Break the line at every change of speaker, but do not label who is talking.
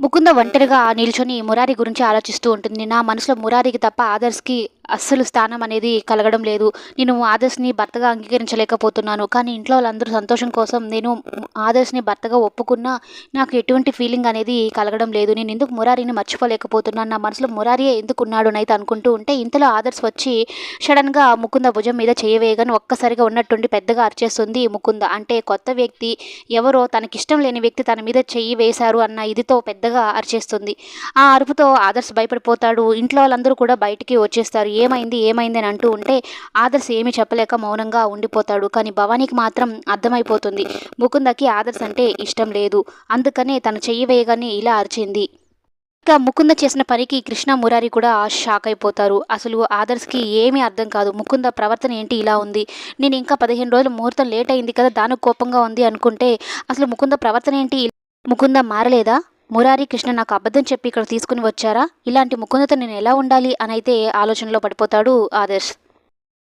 ముకుంద ఒంటరిగా నిల్చొని మురారి గురించి ఆలోచిస్తూ ఉంటుంది. నా మనసులో మురారికి తప్ప ఆదర్శ్‌కి అస్సలు స్థానం అనేది కలగడం లేదు. నేను ఆదర్శ్‌ని భర్తగా అంగీకరించలేకపోతున్నాను. కానీ ఇంట్లో వాళ్ళందరూ సంతోషం కోసం నేను ఆదర్శ్‌ని భర్తగా ఒప్పుకున్నా నాకు ఎటువంటి ఫీలింగ్ అనేది కలగడం లేదు. నేనెందుకు మురారిని మర్చిపోలేకపోతున్నాను. నా మనసులో మురారియే ఎందుకున్నాడు నైతే అనుకుంటూ ఉంటే ఇంతలో ఆదర్శ్ వచ్చి సడెన్‌గా ముకుంద భుజం మీద చెయ్యి వేయగానే ఒక్కసారిగా ఉన్నట్టుండి పెద్దగా అరిచేస్తుంది ముకుంద. అంటే కొత్త వ్యక్తి ఎవరో తనకిష్టం లేని వ్యక్తి తన మీద చెయ్యి వేశారు అన్న ఇదితో పెద్దగా అరిచేస్తుంది. ఆ అరుపుతో ఆదర్శ్ భయపడిపోతాడు. ఇంట్లో వాళ్ళందరూ కూడా బయటికి వచ్చేస్తారు. ఏమైంది? ఏమైంది? అని అంటూ ఉంటే ఆదర్శ్ ఏమీ చెప్పలేక మౌనంగా ఉండిపోతాడు. కానీ భవానీకి మాత్రం అర్థమైపోతుంది. ముకుందకి ఆదర్శ్ అంటే ఇష్టం లేదు. అందుకనే తను చెయ్యి వేయగానే ఇలా అరిచింది. ఇక ముకుంద చేసిన పనికి కృష్ణ, మురారి కూడా షాక్ అయిపోతారు. అసలు ఆదర్శ్‌కి ఏమీ అర్థం కాదు. ముకుంద ప్రవర్తన ఏంటి ఇలా ఉంది? నేను ఇంకా 15 రోజులు ముహూర్తం లేట్ అయింది కదా! దానికి కోపంగా ఉంది అనుకుంటే అసలు ముకుంద ప్రవర్తన ఏంటి? ముకుంద మారలేదా? మురారి, కృష్ణ నాకు అబద్ధం చెప్పి ఇక్కడికి తీసుకొని వచ్చారా? ఇలాంటి ముకుందతో నేను ఎలా ఉండాలి? అనైతే ఆలోచనలో పడిపోతాడు ఆదర్శ్.